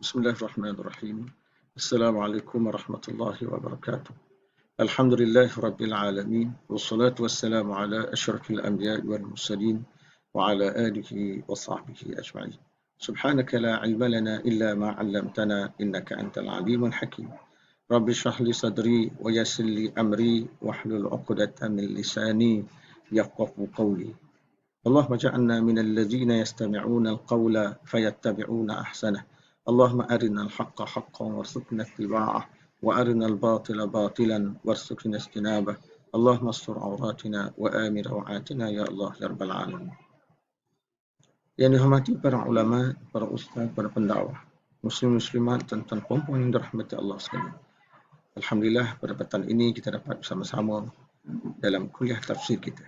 Bismillahirrahmanirrahim. Assalamualaikum warahmatullahi wabarakatuh. Alhamdulillah rabbil alamin. Wassalatu wassalamu ala asyrafil anbiya'i wal mursalin wa ala alihi wa sahbihi ajma'in. Subhanaka la ilma lana illa ma 'allamtana innaka antal alimul hakim. Rabbi shrah li sadri wa yassir li amri wahlul 'uqdatam min lisani yafqahu qawli. اللهم اجعلنا من الذين يستمعون القول فيتبعون أحسنه اللهم أرنا الحق حقا وارزقنا اتباعه وأرنا الباطل باطلا وارزقنا اجتنابه اللهم استر عوراتنا وآمن روعاتنا يا الله يا رب العالمين. Yang dihormati para ulama, para ustaz, para pendakwah, muslim-muslimat dan puan-puan yang dirahmati Allah sekalian. Alhamdulillah pada petang ini kita dapat bersama-sama dalam kuliah tafsir kita.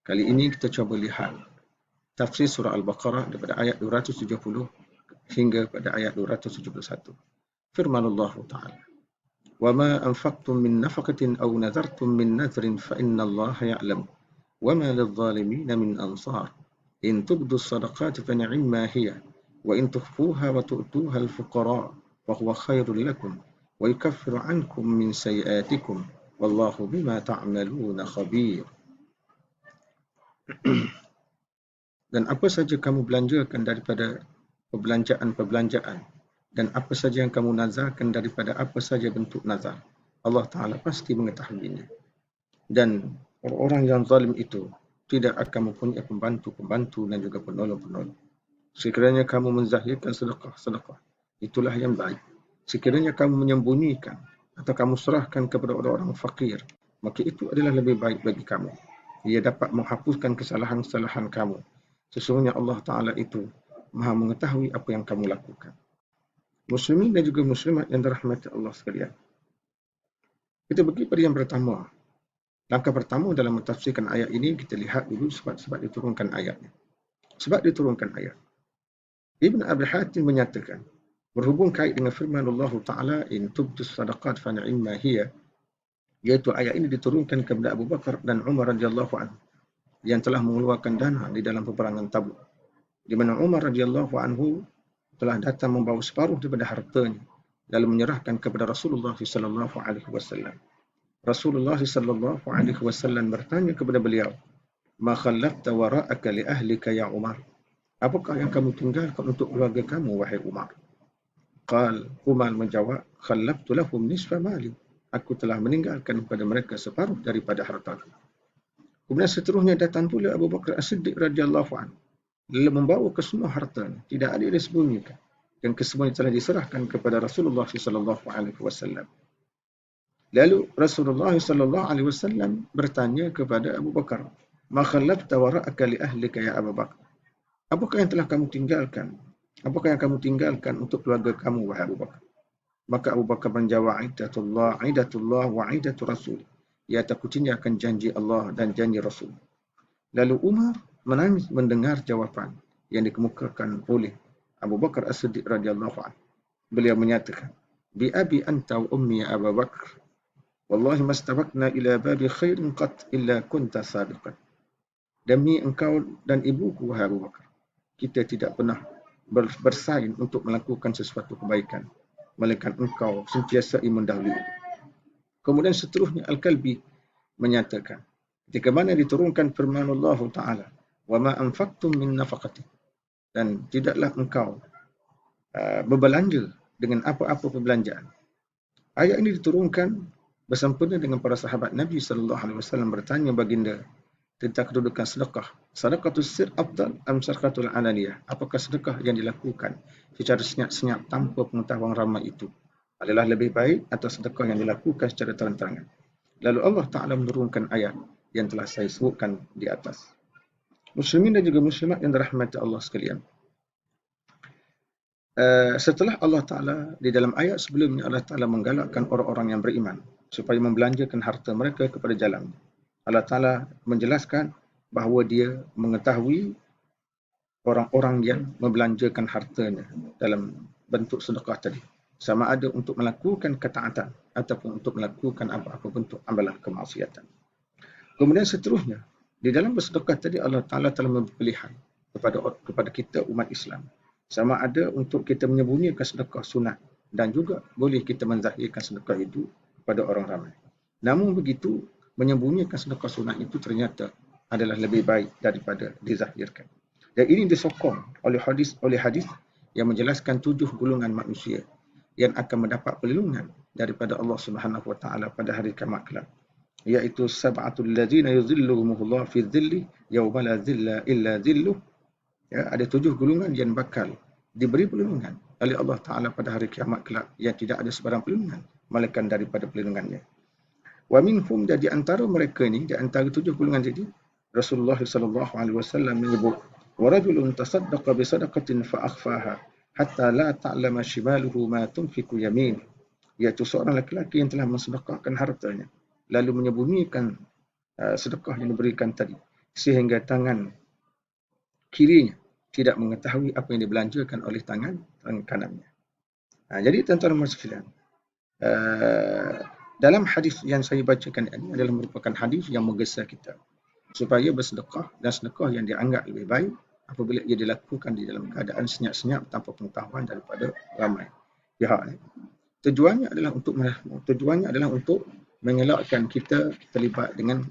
Kali ini kita cuba lihat tafsir surah Al-Baqarah daripada ayat 270 hingga pada ayat 271. Firman Allah Ta'ala. وَمَا أَنْفَقْتُم مِّن نَفَقَةٍ أَوْ نَذَرْتُم مِّن نَذْرٍ فَإِنَّ اللَّهَ يَعْلَمُ وَمَا لِلظَّالِمِينَ مِنْ أَنصَارٍ إِنْ تُبْدُوا الصَّدَقَاتِ فَنِعِمَّا هِيَ وَإِنْ تُخْفُوهَا وَتُؤْتُوهَا الْفُقَرَاءَ وَهُوَ خَيْرٌ لَكُمْ وَيُكَفِّرُ عَنْكُم مِّن سَيِّئَاتِكُمْ وَاللَّهُ بِمَا تَعْمَلُونَ خَبِيرٌ. Dan apa saja kamu belanjakan daripada perbelanjaan dan apa saja yang kamu nazarkan daripada apa saja bentuk nazar, Allah Ta'ala pasti mengetahuinya. Dan orang-orang yang zalim itu tidak akan mempunyai pembantu-pembantu dan juga penolong-penolong. Sekiranya kamu menzahirkan sedekah, itulah yang baik. Sekiranya kamu menyembunyikan atau kamu serahkan kepada orang-orang fakir, maka itu adalah lebih baik bagi kamu. Ia dapat menghapuskan kesalahan-kesalahan kamu. Sesungguhnya Allah Ta'ala itu Maha mengetahui apa yang kamu lakukan. Muslimin dan juga muslimat yang dirahmati Allah sekalian. Kita pergi pada yang pertama. Langkah pertama dalam mentafsirkan ayat ini, kita lihat dulu sebab diturunkan ayatnya. Sebab diturunkan ayat. Ibn Abi Hatim menyatakan, berhubung kait dengan firman Allah Ta'ala, in tubdus sadaqat fa ni'imma hiya, iaitu ayat ini diturunkan kepada Abu Bakar dan Umar radhiyallahu anhu yang telah mengeluarkan dana di dalam peperangan Tabuk, di mana Umar radhiyallahu anhu telah datang membawa separuh daripada hartanya lalu menyerahkan kepada Rasulullah sallallahu alaihi wasallam. Rasulullah sallallahu alaihi wasallam bertanya kepada beliau, "Ma khallafta wara'aka li ahlika ya Umar?" Apakah yang kamu tinggalkan untuk keluarga kamu wahai Umar? Umar menjawab, "Khallaftu lahum nisfa mali." Aku telah meninggalkan kepada mereka separuh daripada hartaku. Kemudian seterusnya datang pula Abu Bakar As-Siddiq radhiyallahu anhu lalu membawa kesemua hartanya, tidak ada yang disembunyikan, dan kesemuanya telah diserahkan kepada Rasulullah sallallahu alaihi wasallam. Lalu Rasulullah sallallahu alaihi wasallam bertanya kepada Abu Bakar, "Ma khallafta wara'aka li ahlika ya Abu Bakar?" Apakah yang telah kamu tinggalkan? Apakah yang kamu tinggalkan untuk keluarga kamu wahai Abu Bakar? Maka Abu Bakar menjawab, "Aidatullah wa aidatu Rasul." Ia aku tinggalkan janji Allah dan janji Rasul. Lalu Umar menangis mendengar jawapan yang dikemukakan oleh Abu Bakar As-Siddiq radhiyallahu anhu. Beliau menyatakan, "Bi abi anta wa ummi ya Abu Bakar, wallahi mastabaqna ila babi khairin qat illa kunta sabiqan." Demi engkau dan ibuku wahai Abu Bakar, kita tidak pernah bersaing untuk melakukan sesuatu kebaikan, melainkan engkau sentiasa mendahului. Kemudian seterusnya Al-Kalbi menyatakan, ketika mana diturunkan firman Allah Ta'ala, وَمَا أَنْفَقْتُم مِّن نَفَقَةٍ, dan tidaklah engkau berbelanja dengan apa-apa perbelanjaan. Ayat ini diturunkan bersempena dengan para sahabat Nabi SAW bertanya baginda tentang kedudukan sedekah. Sedekatus sir afdal am sedekatul alaniyah? Apakah sedekah yang dilakukan secara senyap-senyap tanpa pengetahuan ramai itu adalah lebih baik atau sedekah yang dilakukan secara terang-terangan? Lalu Allah Ta'ala menurunkan ayat yang telah saya sebutkan di atas. Muslimin dan juga muslimat yang dirahmati Allah sekalian. Setelah Allah Ta'ala di dalam ayat sebelumnya, Allah Ta'ala menggalakkan orang-orang yang beriman supaya membelanjakan harta mereka kepada jalan. Allah Ta'ala menjelaskan bahawa dia mengetahui orang-orang yang membelanjakan hartanya dalam bentuk sedekah tadi, sama ada untuk melakukan ketaatan ataupun untuk melakukan apa-apa bentuk amalan kemaksiatan. Kemudian seterusnya, di dalam bersedekah tadi Allah Ta'ala telah memberi pilihan kepada kita umat Islam Sama ada untuk kita menyembunyikan sedekah sunat dan juga boleh kita menzahirkan sedekah itu kepada orang ramai. Namun begitu, menyembunyikan sedekah sunat itu ternyata adalah lebih baik daripada dizahirkan. Dan ini disokong oleh hadis yang menjelaskan 7 golongan manusia yang akan mendapat perlindungan daripada Allah Subhanahu wa taala pada hari kiamat kelak, iaitu sab'atul ladzina yuzilluhumullah fi dhilli yauma la dhilla illa dhilluh. Ya, ada 7 golongan yang bakal diberi perlindungan oleh Allah Ta'ala pada hari kiamat kelak yang tidak ada sebarang perlindungan melainkan daripada perlindungannya. Wa minhum, di antara mereka ini, di antara 7 golongan jadi, Rasulullah SAW menyebut, wa rajulun tasaddaqa bi sadaqatin fa akhfaha hatta la ta'lama shimaluhu ma tunfiqu yamin, iaitu seorang lelaki yang telah mensedekahkan hartanya lalu menyembunyikan sedekah yang diberikan tadi sehingga tangan kirinya tidak mengetahui apa yang dibelanjakan oleh tangan kanannya. Jadi tuan-tuan dan sekalian, dalam hadis yang saya bacakan ini adalah merupakan hadis yang menggesa kita supaya bersedekah, dan sedekah yang dianggap lebih baik apabila ia dilakukan di dalam keadaan senyap-senyap tanpa pengetahuan daripada ramai pihak. Tujuannya adalah untuk mengelakkan kita terlibat dengan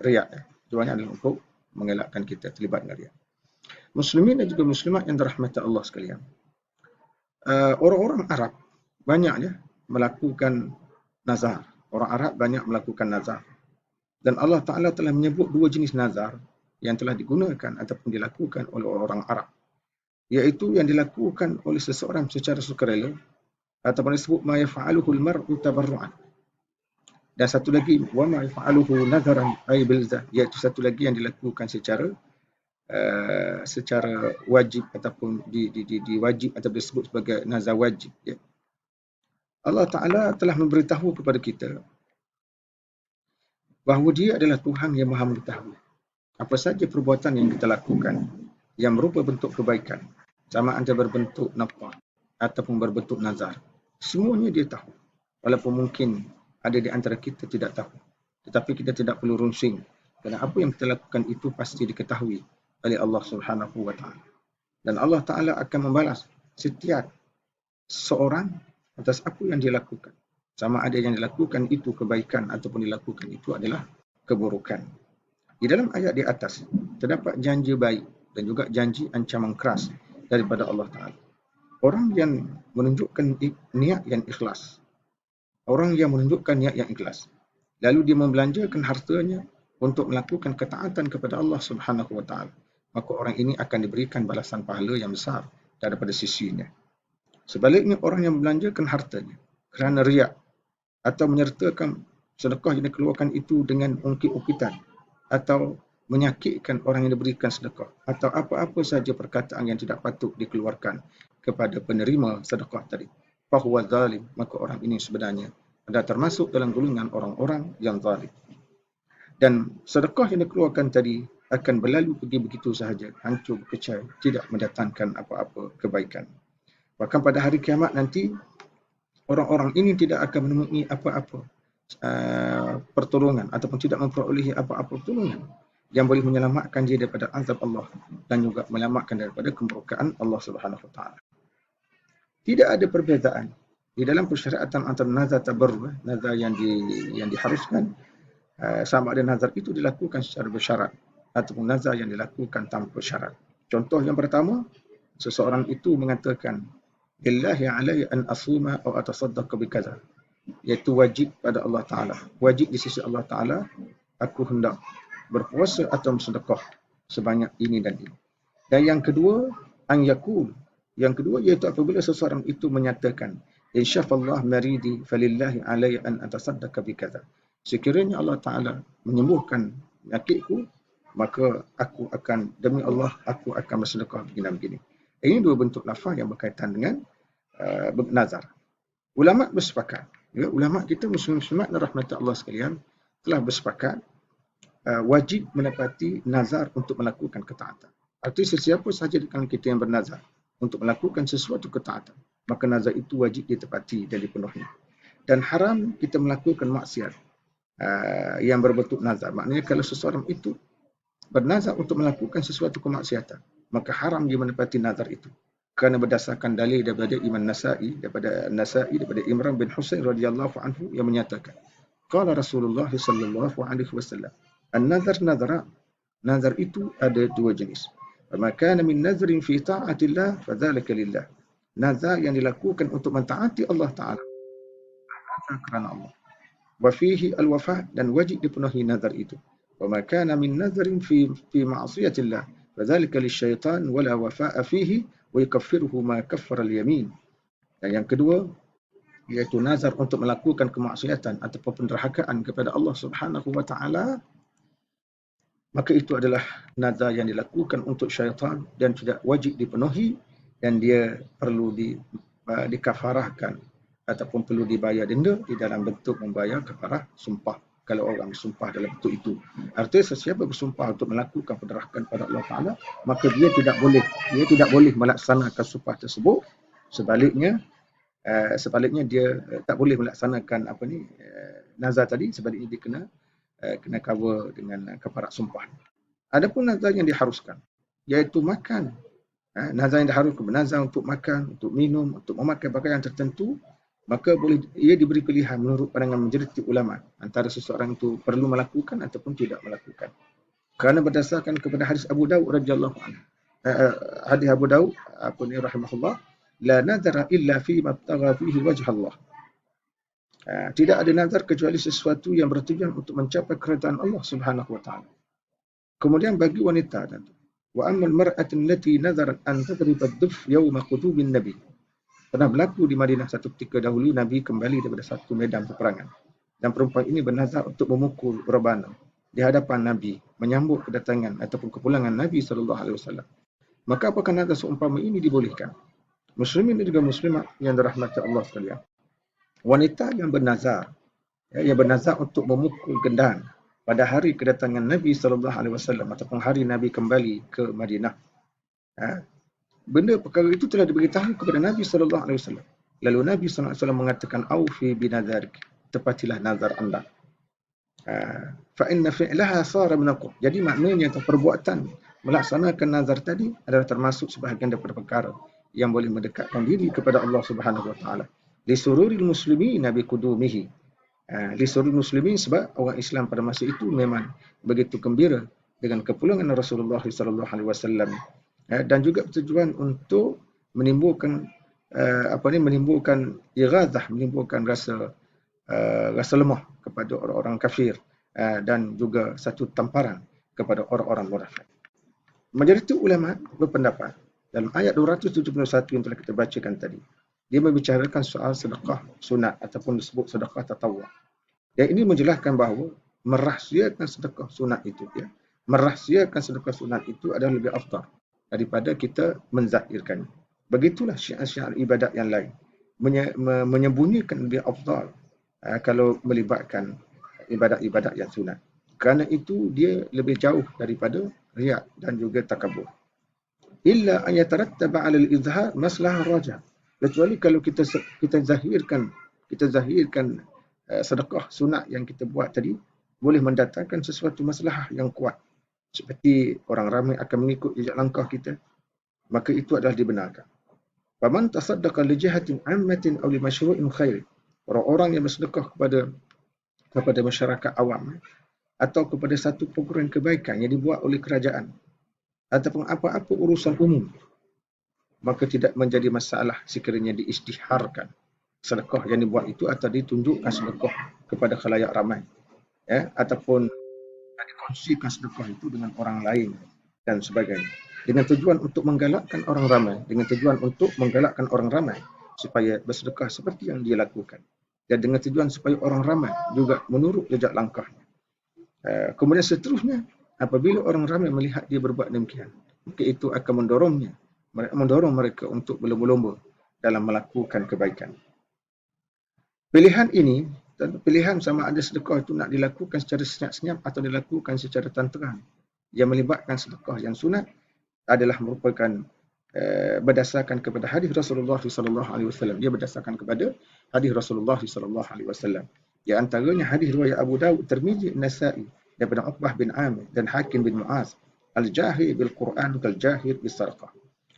riak. Tujuannya adalah untuk mengelakkan kita terlibat dengan riak. Muslimin dan juga muslimat yang dirahmati Allah sekalian. Orang-orang Arab banyaknya melakukan nazar. Orang Arab banyak melakukan nazar. Dan Allah Ta'ala telah menyebut 2 jenis nazar yang telah digunakan ataupun dilakukan oleh orang Arab. Iaitu yang dilakukan oleh seseorang secara sukarela ataupun disebut ma yaf'aluhu al-mar'u tabarru'an. Dan satu lagi wa ma yaf'aluhu nazaran ay bilzah, iaitu satu lagi yang dilakukan secara wajib ataupun diwajib atau disebut sebagai nazar wajib. Ya. Allah Ta'ala telah memberitahu kepada kita bahawa Dia adalah Tuhan yang maha mengetahui apa saja perbuatan yang kita lakukan yang merupa bentuk kebaikan, sama ada berbentuk nafkah ataupun berbentuk nazar. Semuanya Dia tahu. Walaupun mungkin ada di antara kita tidak tahu, tetapi kita tidak perlu runsing, kerana apa yang kita lakukan itu pasti diketahui oleh Allah Subhanahu wa taala. Dan Allah Taala akan membalas setiap seorang atas apa yang dia lakukan, sama ada yang dilakukan itu kebaikan ataupun dilakukan itu adalah keburukan. Di dalam ayat di atas terdapat janji baik dan juga janji ancaman keras daripada Allah Taala. Orang yang menunjukkan niat yang ikhlas, orang yang menunjukkan niat yang ikhlas, lalu dia membelanjakan hartanya untuk melakukan ketaatan kepada Allah Subhanahu wa taala, maka orang ini akan diberikan balasan pahala yang besar daripada sisinya. Sebaliknya, orang yang membelanjakan hartanya kerana riak atau menyertakan sedekah yang dikeluarkan itu dengan ungkit-ungkitan atau menyakitkan orang yang diberikan sedekah atau apa-apa saja perkataan yang tidak patut dikeluarkan kepada penerima sedekah tadi, fahuwa zalim, maka orang ini sebenarnya adalah termasuk dalam golongan orang-orang yang zalim. Dan sedekah yang dikeluarkan tadi akan berlalu pergi begitu sahaja, hancur berkecai, tidak mendatangkan apa-apa kebaikan. Bahkan pada hari kiamat nanti, orang-orang ini tidak akan menemui apa-apa pertolongan ataupun tidak memperolehi apa-apa pertolongan yang boleh menyelamatkan dia daripada azab Allah dan juga menyelamatkan daripada kemurkaan Allah Subhanahu wa taala. Tidak ada perbezaan di dalam persyaratan antara nazar tabarruh, nazar yang diharuskan, sama ada nazar itu dilakukan secara bersyarat ataupun nazar yang dilakukan tanpa syarat. Contoh yang pertama, seseorang itu mengatakan, "Lillahi alayya an asuma atau atasaddaqa bikaza," iaitu wajib pada Allah Ta'ala. Wajib di sisi Allah Ta'ala, aku hendak berpuasa atau bersedekah sebanyak ini dan ini. Dan yang kedua, an yakul. Yang kedua iaitu apabila seseorang itu menyatakan, "Insyafallah maridi falillahi alayya an atasaddaqa bikaza." Sekiranya Allah Ta'ala menyembuhkan penyakitku, maka aku akan, demi Allah, aku akan bersedekah begini-begini. Ini 2 bentuk lafaz yang berkaitan dengan nazar. Ulama bersepakat, ya, ulama kita muslim-muslimat dan rahmat Allah sekalian telah bersepakat wajib menepati nazar untuk melakukan ketaatan. Artinya sesiapa sahaja di kalangan kita yang bernazar untuk melakukan sesuatu ketaatan, maka nazar itu wajib ditepati dan dipenuhi. Dan haram kita melakukan maksiat yang berbentuk nazar. Maknanya kalau seseorang itu bernazar untuk melakukan sesuatu kemaksiatan, maka haram dia menepati nazar itu. Kerana berdasarkan dalil daripada Imam Nasa'i, daripada Imran bin Husain radhiyallahu anhu yang menyatakan, qala Rasulullah sallallahu alaihi wasallam, an-nazar nazara, nazar itu ada dua jenis. Wa kana min nazrin fi ta'atillah fadzalika lillah. Nazar yang dilakukan untuk mentaati Allah Taala, nazar kerana Allah. Wa fihi al-wafa, dan wajib dipenuhi nazar itu. Wa ma kana min nazrin fi ma'siyatillah fadzalika lisyaitan wala wafa'a fihi wa yukaffiruhu ma kaffara al-yamin. Dan yang kedua, iaitu nazar untuk melakukan kemaksiatan ataupun penderhakaan kepada Allah Subhanahu wa taala, maka itu adalah nazar yang dilakukan untuk syaitan dan tidak wajib dipenuhi, dan dia perlu dikafarahkan ataupun perlu dibayar denda di dalam bentuk membayar kafarah sumpah kalau orang bersumpah dalam bentuk itu. Artinya sesiapa bersumpah untuk melakukan penderhakaan pada Allah Taala, maka dia tidak boleh melaksanakan sumpah tersebut. Sebaliknya dia tak boleh melaksanakan nazar tadi. Sebaliknya dia kena cover dengan kafarat sumpah. Adapun nazar yang diharuskan, iaitu makan. Nazar yang diharuskan, nazar untuk makan, untuk minum, untuk memakai pakaian tertentu, maka ia diberi pilihan menurut pandangan majoriti ulama antara seseorang itu perlu melakukan ataupun tidak melakukan. Kerana berdasarkan kepada hadis Abu Daud radhiyallahu anhu, hadis Abu Daud rahimahullah, la nazara illa fi ma tagha fihi wajh Allah. Tidak ada nazar kecuali sesuatu yang bertujuan untuk mencapai keridaan Allah Subhanahu wa taala. Kemudian bagi wanita, wa ammal mar'atu allati nazarat an tadriba ad-duf yawma qudubin nabi. Pernah berlaku di Madinah satu ketika dahulu Nabi kembali daripada satu medan peperangan, dan perempuan ini bernazar untuk memukul rebana di hadapan Nabi menyambut kedatangan ataupun kepulangan Nabi SAW. Maka apakah nazar seumpama ini dibolehkan? Muslimin dan juga muslimat yang dirahmati Allah sekalian, wanita yang bernazar untuk memukul gendang pada hari kedatangan Nabi SAW ataupun hari Nabi kembali ke Madinah, perkara itu telah diberitahu kepada Nabi SAW. Lalu Nabi SAW mengatakan, aufi binadharik, tepatilah nazar anda. Fa inna fi'laha sara min al-qur. Jadi maknanya perbuatan melaksanakan nazar tadi adalah termasuk sebahagian daripada perkara yang boleh mendekatkan diri kepada Allah Subhanahu wa taala. Li sururil muslimin bi qudumihi. Li sururil muslimin, sebab orang Islam pada masa itu memang begitu gembira dengan kepulangan Rasulullah SAW. Dan juga bertujuan untuk menimbulkan iradah, menimbulkan rasa lemah kepada orang-orang kafir, dan juga satu tamparan kepada orang-orang munafik. Majoriti ulama berpendapat dalam ayat 271 yang telah kita bacakan tadi, dia membicarakan soal sedekah sunat ataupun disebut sedekah tatawwu. Dan ini menjelaskan bahawa merahsiakan sedekah sunat itu adalah lebih afdal daripada kita menzahirkannya. Begitulah syiar-syiar ibadat yang lain. Menyembunyikan lebih afdal kalau melibatkan ibadat-ibadat yang sunat. Kerana itu dia lebih jauh daripada riak dan juga takabur. Illa an yatarattaba 'ala al-izhar maslahah rajah. Kecuali kalau kita zahirkan sedekah sunat yang kita buat tadi boleh mendatangkan sesuatu masalah yang kuat, seperti orang ramai akan mengikut jejak langkah kita, maka itu adalah dibenarkan. Faman tasaddaqa li jihatin 'ammatin aw li masyru'in khair. Orang-orang yang bersedekah kepada masyarakat awam atau kepada satu program kebaikan yang dibuat oleh kerajaan ataupun apa-apa urusan umum, maka tidak menjadi masalah sekiranya diisytiharkan sedekah yang dibuat itu atau ditunjukkan sedekah kepada khalayak ramai, ataupun dikongsikan sedekah itu dengan orang lain dan sebagainya, dengan tujuan untuk menggalakkan orang ramai supaya bersedekah seperti yang dia lakukan, dan dengan tujuan supaya orang ramai juga menurut jejak langkahnya. Kemudian seterusnya, apabila orang ramai melihat dia berbuat demikian, maka itu akan mendorong mereka untuk berlomba-lomba dalam melakukan kebaikan. Pilihan ini, pilihan sama ada sedekah itu nak dilakukan secara senyap-senyap atau dilakukan secara terang, yang melibatkan sedekah yang sunat, adalah merupakan berdasarkan kepada hadis Rasulullah SAW. Dia berdasarkan kepada hadis Rasulullah SAW. Di antaranya hadis riwayat Abu Daud, Tirmizi, Nasa'i daripada Uqbah bin Amir dan Hakim bin Mu'az, al-jahir bil Quran kal jahir bis sarqah.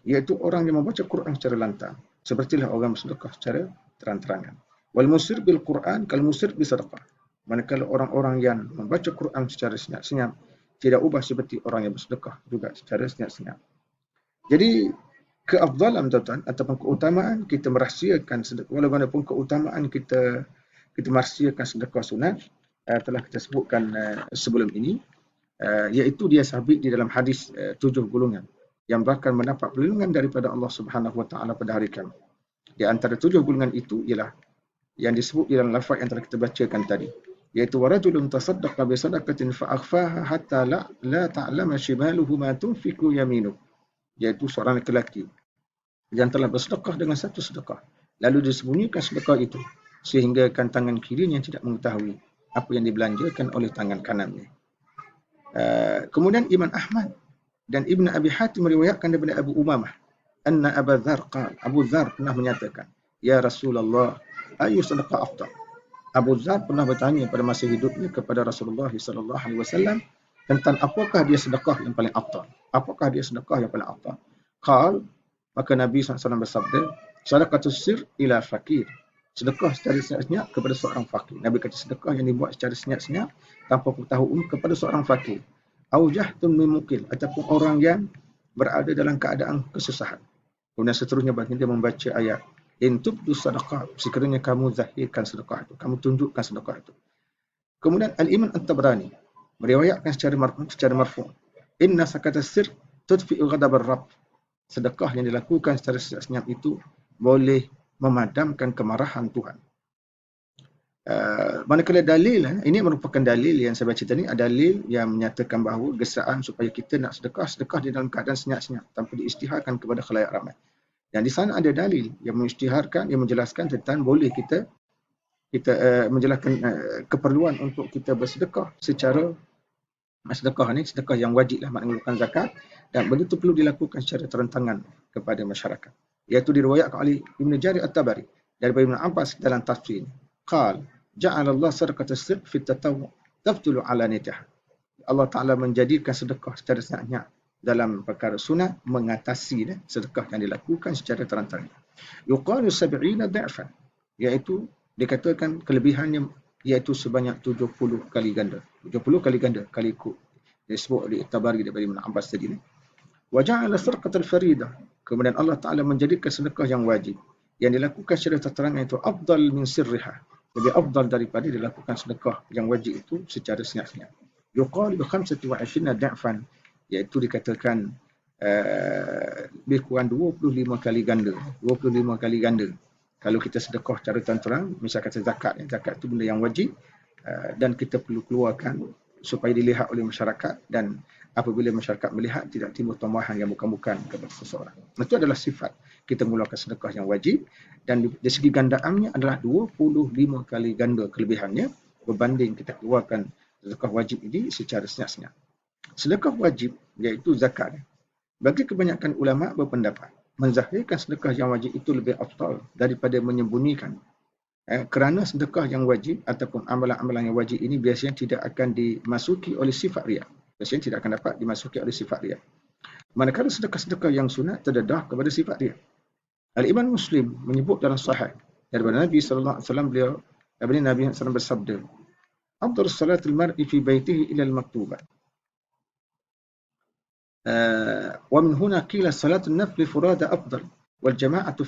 iaitu orang yang membaca Quran secara lantang. Sepertilah orang bersedekah secara terang-terangan. Wal musir bil Quran kal musir bi sedekah. Manakala orang-orang yang membaca Quran secara senyap-senyap tidak ubah seperti orang yang bersedekah juga secara senyap-senyap. Jadi keafdalan tuan-tuan ataupun keutamaan kita merahsiakan sedekah, walaupun keutamaan kita merahsiakan sedekah sunat telah kita sebutkan sebelum ini, iaitu dia sabit di dalam hadis 7 golongan yang bakal mendapat perlindungan daripada Allah Subhanahu Wa Taala pada hari kiamat. Di antara 7 golongan itu ialah yang disebut di dalam lafaz yang telah kita bacakan tadi, iaitu warajulun tasaddaqa bi sadaqatin fa akhfaha hatta la ta'lama shimaluhu ma tunfiqu yaminuhu, iaitu seorang lelaki yang telah bersedekah dengan satu sedekah lalu disembunyikan sedekah itu sehingga tangan kirinya tidak mengetahui apa yang dibelanjakan oleh tangan kanannya. Kemudian Imam Ahmad dan Ibn Abi Hatim meriwayatkan daripada Abu Umamah anna Abu Dzar qala, Abu Dzar pernah menyatakan, ya Rasulullah, ayu sedekah afdal. Abu Dzar pernah bertanya pada masa hidupnya kepada Rasulullah sallallahu alaihi wasallam tentang apakah dia sedekah yang paling afdal. Apakah dia sedekah yang paling afdal? Qal, maka Nabi SAW bersabda, sedekatus sir ila fakir. Sedekah secara senyap-senyap kepada seorang fakir. Nabi kata sedekah yang dibuat secara senyap-senyap tanpa pengetahuan kepada seorang fakir. Aujahtun min mukil, ataupun orang yang berada dalam keadaan kesusahan. Kemudian seterusnya baginda membaca ayat, in tubdu sadaqah, sekiranya kamu zahirkan sedekah itu, kamu tunjukkan sedekah itu. Kemudian Al-Imam At-Tabrani meriwayatkan secara marfu', inna sakatas sir tudfi'u ghadab ar-rabb. Sedekah yang dilakukan secara senyap itu boleh memadamkan kemarahan Tuhan. Manakala dalil, ini merupakan dalil yang saya baca tadi, ada dalil yang menyatakan bahawa gesaan supaya kita nak sedekah di dalam keadaan senyap-senyap tanpa diisytiharkan kepada khalayak ramai. Dan di sana ada dalil yang mengisytiharkan, yang menjelaskan tentang boleh kita menjelaskan keperluan untuk kita bersedekah secara sedekah ni, sedekah yang wajib lah, maknanya merupakan zakat, dan benda itu perlu dilakukan secara terentangan kepada masyarakat. Iaitu diriwayatkan oleh Ibn Jarir At-Tabari daripada Ibn Abbas dalam tafsir. Qal, ja'alallah sadaqatas sir fit tatawwu' tabtulu ala nitah. Allah Ta'ala menjadikan sedekah secara senyap dalam perkara sunat mengatasi sedekah yang dilakukan secara terang-terangan. Yuqalu 70 dha'fan, iaitu dikatakan kelebihannya iaitu sebanyak 70 kali ganda. 70 kali ganda, kali ikut. Disebut oleh Tabari daripada Ibn Abbas tadi. Wa ja'ala sadaqatal faridah. Kemudian Allah Ta'ala menjadikan sedekah yang wajib yang dilakukan secara terang itu afdal min sirriha. Lebih afdal daripada dilakukan sedekah yang wajib itu secara senyap-senyap. Yuqalu bi 25 dha'fan, iaitu dikatakan lebih kurang 25 kali ganda. 25 kali ganda. Kalau kita sedekah secara terang-terang, misal kata zakat itu benda yang wajib dan kita perlu keluarkan supaya dilihat oleh masyarakat, dan apabila masyarakat melihat tidak timbul tambahan yang bukan-bukan kepada seseorang. Itu adalah sifat kita mengeluarkan sedekah yang wajib, dan dari segi gandaannya adalah 25 kali ganda kelebihannya berbanding kita keluarkan sedekah wajib ini secara senyap-senyap. Sedekah wajib iaitu zakat. Bagi kebanyakan ulama berpendapat menzahirkan sedekah yang wajib itu lebih afdal daripada menyembunyikan. Kerana sedekah yang wajib ataupun amalan-amalan yang wajib ini biasanya tidak akan dimasuki oleh sifat riya. Biasanya tidak akan dapat dimasuki oleh sifat riya. Manakala sedekah-sedekah yang sunat terdedah kepada sifat riya. Al-Imam Muslim menyebut dalam sahih daripada Nabi sallallahu alaihi wasallam, Nabi sallallahu alaihi wasallam bersabda, "Afdalus salatil mar'i fi baitihi ila al-maktubah." ومن هنا قيل صلاة النفل فرادى أفضل والجماعة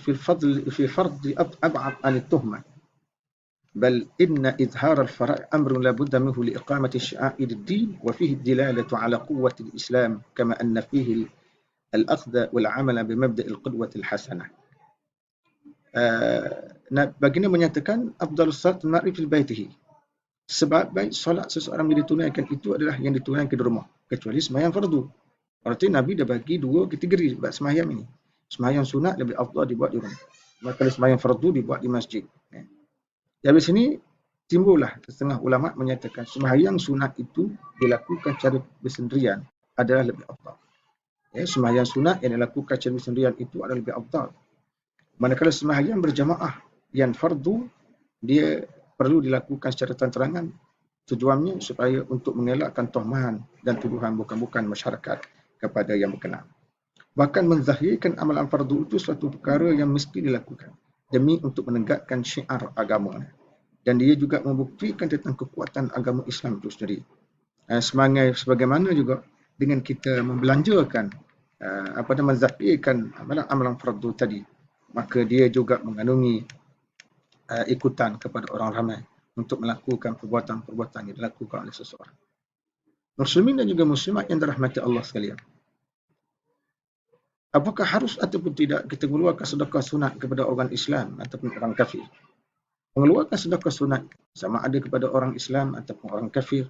في فرض أبعد عن التهمة بل إن إظهار الفرائض أمر لا بد منه لإقامة شعائر الدين وفيه الدلالة على قوة الإسلام كما أن فيه الأخذ والعمل بمبدأ القدوة الحسنة. Baginda menyatakan afdalus salat al-mar'i fi baitihi, sebab baik solat seseorang yang ditunaikan itu adalah yang ditunaikan di rumah kecuali sembahyang fardu. Arti Nabi dah bagi dua kategori buat sembahyang ini. Sembahyang sunat lebih afdal dibuat di rumah. Maka sembahyang fardu dibuat di masjid. Dari sini timbullah setengah ulama menyatakan sembahyang sunat itu dilakukan secara bersendirian adalah lebih afdal. Sembahyang sunat yang dilakukan secara bersendirian itu adalah lebih afdal. Manakala sembahyang berjamaah yang fardu dia perlu dilakukan secara terang-terangan, tujuannya supaya untuk mengelakkan tuhmahan dan tuduhan bukan-bukan masyarakat kepada yang berkenaan. Bahkan menzahirkan amalan fardu itu suatu perkara yang mesti dilakukan demi untuk menegakkan syiar agama. Dan dia juga membuktikan tentang kekuatan agama Islam itu sendiri. Sebagaimana juga dengan kita membelanjakan menzahirkan amalan-amalan fardu tadi, maka dia juga mengandungi ikutan kepada orang ramai untuk melakukan perbuatan-perbuatan yang dilakukan oleh seseorang. Muslimin dan juga muslimat yang dirahmati Allah sekalian. Apakah harus ataupun tidak kita mengeluarkan sedekah sunat kepada orang Islam ataupun orang kafir? Mengeluarkan sedekah sunat sama ada kepada orang Islam ataupun orang kafir,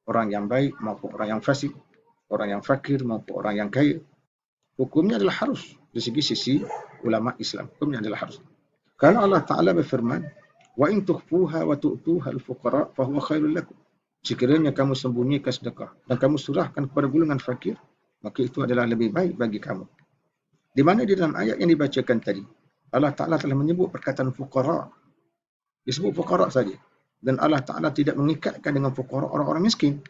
orang yang baik maupun orang yang fasik, orang yang fakir maupun orang yang kaya, hukumnya adalah harus dari sisi ulama Islam. Hukumnya adalah harus. Kalau Allah Ta'ala berfirman, wa in tukhfuha wa tu'tuha al-fuqara fa huwa khairul lakum. Sekiranya kamu sembunyikan sedekah dan kamu surahkan kepada golongan fakir, maka itu adalah lebih baik bagi kamu. Di mana di dalam ayat yang dibacakan tadi, Allah Ta'ala telah menyebut perkataan fuqara. Disebut fuqara saja. Dan Allah Ta'ala tidak mengikatkan dengan fuqara orang-orang miskin.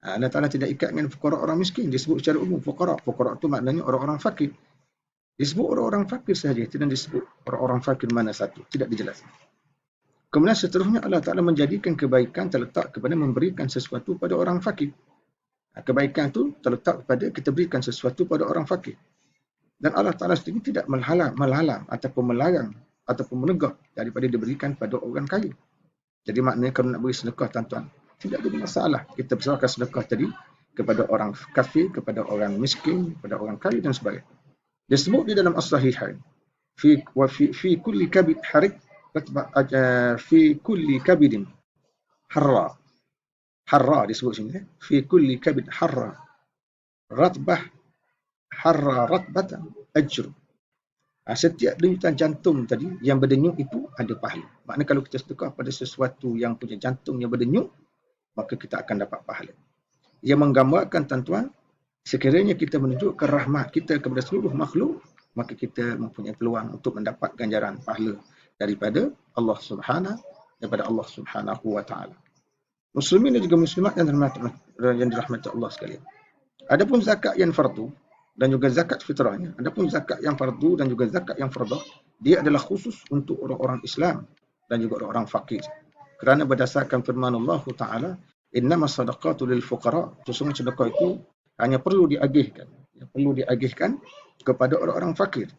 Allah Ta'ala tidak ikat dengan fuqara orang miskin. Disebut secara umum fuqara. Fuqara itu maknanya orang-orang fakir. Disebut orang-orang fakir saja. Tidak disebut orang-orang fakir mana satu. Tidak dijelaskan. Kemudian seterusnya Allah Ta'ala menjadikan kebaikan terletak kepada memberikan sesuatu pada orang fakir. Kebaikan itu terletak pada kita berikan sesuatu pada orang fakir. Dan Allah Ta'ala sendiri tidak menghalang ataupun melarang ataupun menegak daripada diberikan pada orang kaya. Jadi maknanya kalau nak beri sedekah tuan-tuan, tidak ada masalah. Kita berserahkan sedekah tadi kepada orang kafir, kepada orang miskin, kepada orang kaya dan sebagainya. Disebut di dalam as-sahihain, fi kulli kabid harik, fi kulli kabidin harra. Harra disebut sini. Fi kulli kabid harra. Ratbah harra ratbatan ajr. Setiap denyutan jantung tadi yang berdenyut itu ada pahala. Maknanya kalau kita sedekah pada sesuatu yang punya jantung yang berdenyut, maka kita akan dapat pahala. Ia menggambarkan tuan-tuan, sekiranya kita menunjukkan rahmat kita kepada seluruh makhluk, maka kita mempunyai peluang untuk mendapat ganjaran pahala daripada Allah Subhanahu wa taala. Muslimin dan juga muslimat yang dirahmati Allah sekalian. Adapun zakat yang fardu dan juga zakat fitrahnya. Adapun zakat yang fardu dan juga zakat yang fardah, dia adalah khusus untuk orang-orang Islam dan juga orang-orang fakir. Kerana berdasarkan firman Allah Ta'ala, innamas sadaqatu lil fuqara. Sesungguhnya sedekah itu hanya perlu diagihkan. Perlu diagihkan kepada orang-orang fakir.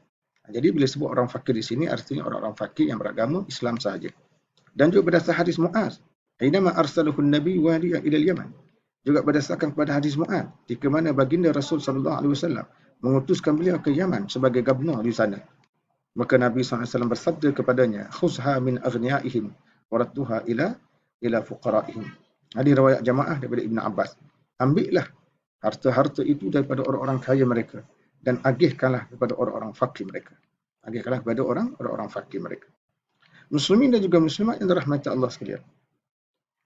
Jadi bila sebut orang fakir di sini, artinya orang-orang fakir yang beragama Islam sahaja. Dan juga berdasar hadis Mu'az, inama arsaluhun nabi waliya ilal Yaman. Juga berdasarkan kepada hadis Mu'ad, di mana baginda Rasul SAW mengutuskan beliau ke Yaman sebagai gubernur di sana. Maka Nabi SAW bersabda kepadanya, khuzha min aghniyaihim waradduha ila fuqaraihim. Hadis riwayat jamaah daripada Ibn Abbas. Ambillah harta-harta itu daripada orang-orang kaya mereka dan agihkanlah kepada orang-orang fakir mereka. Agihkanlah kepada orang-orang fakir mereka. Muslimin dan juga muslimat yang dirahmati Allah sekalian.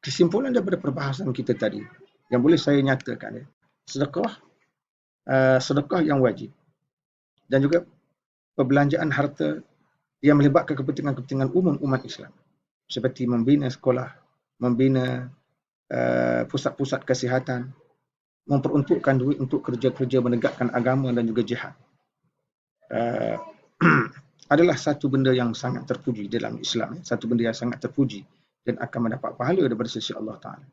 Kesimpulan daripada perbahasan kita tadi, yang boleh saya nyatakan, sedekah yang wajib dan juga perbelanjaan harta yang melibatkan kepentingan-kepentingan umum umat Islam seperti membina sekolah, membina pusat-pusat kesihatan, memperuntukkan duit untuk kerja-kerja menegakkan agama dan juga jihad adalah satu benda yang sangat terpuji dalam Islam, satu benda yang sangat terpuji dan akan mendapat pahala daripada sisi Allah Ta'ala.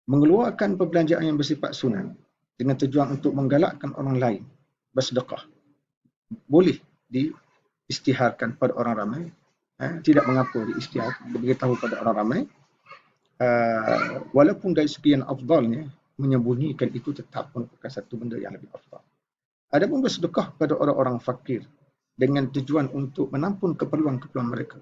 Mengeluarkan perbelanjaan yang bersifat sunat dengan tujuan untuk menggalakkan orang lain bersedekah boleh diisytiharkan pada orang ramai, tidak mengapa diberitahu pada orang ramai, walaupun dari segi yang afdalnya menyembunyikan itu tetap merupakan satu benda yang lebih afdal. Adapun bersedekah pada orang-orang fakir dengan tujuan untuk menampung keperluan-keperluan mereka,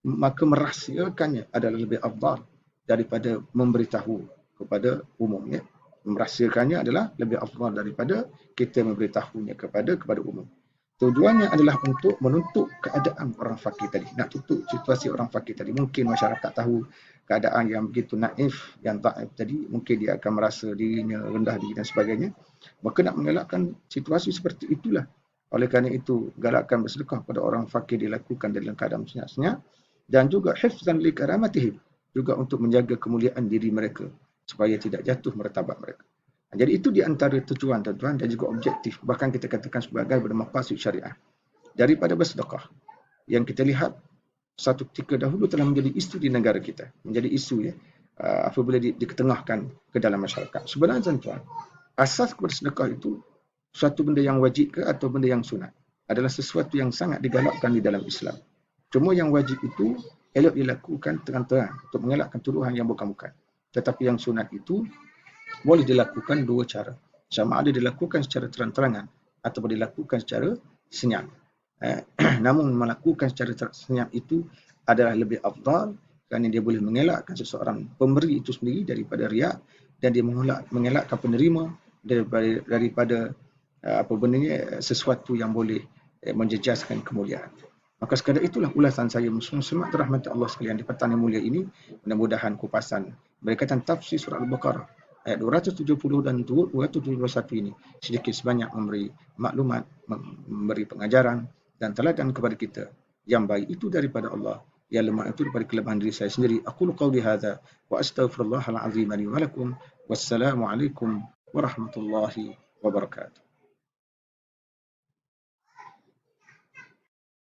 maka merahsiakannya adalah lebih afdal daripada memberitahu kepada umumnya. Merahsiakannya adalah lebih afdal daripada kita memberitahunya kepada umum. Tujuannya adalah untuk menutup keadaan orang fakir tadi. Nak tutup situasi orang fakir tadi. Mungkin masyarakat tahu keadaan yang begitu naif, yang taif tadi. Mungkin dia akan merasa dirinya rendah diri dan sebagainya. Maka nak mengelakkan situasi seperti itulah. Oleh kerana itu, galakkan bersedekah pada orang fakir dilakukan dalam keadaan senyap-senyap. Dan juga hifzan li karamatihim. Juga untuk menjaga kemuliaan diri mereka supaya tidak jatuh martabat mereka. Jadi itu di antara tujuan tuan-tuan dan juga objektif, bahkan kita katakan sebagai bermaqasid syariah daripada bersedekah. Yang kita lihat satu ketika dahulu telah menjadi isu di negara kita, menjadi isu ya, apabila diketengahkan ke dalam masyarakat. Sebenarnya tuan-tuan, asas kepada sedekah itu suatu benda yang wajib ke atau benda yang sunat adalah sesuatu yang sangat digalakkan di dalam Islam. Cuma yang wajib itu elok dilakukan terang-terang untuk mengelakkan tuduhan yang bukan-bukan. Tetapi yang sunat itu boleh dilakukan dua cara. Sama ada dilakukan secara terang-terangan ataupun dilakukan secara senyap. Namun melakukan secara senyap itu adalah lebih afdal kerana dia boleh mengelakkan seseorang pemberi itu sendiri daripada riak dan dia mengelakkan penerima daripada apa benarnya sesuatu yang boleh menjejaskan kemuliaan. Maka sekadar itulah ulasan saya muslim-muslimat rahmat Allah sekalian di petang yang mulia ini. Mudah-mudahan kupasan berkaitan tafsir surah Al-Baqarah ayat 270 dan 271 ini sedikit sebanyak memberi maklumat, memberi pengajaran dan teladan kepada kita. Yang baik itu daripada Allah, yang lemah itu daripada kelemahan diri saya sendiri. Aqulu qawli hadza wa astaghfirullahal azim li wa lakum. Wassalamualaikum warahmatullahi wabarakatuh.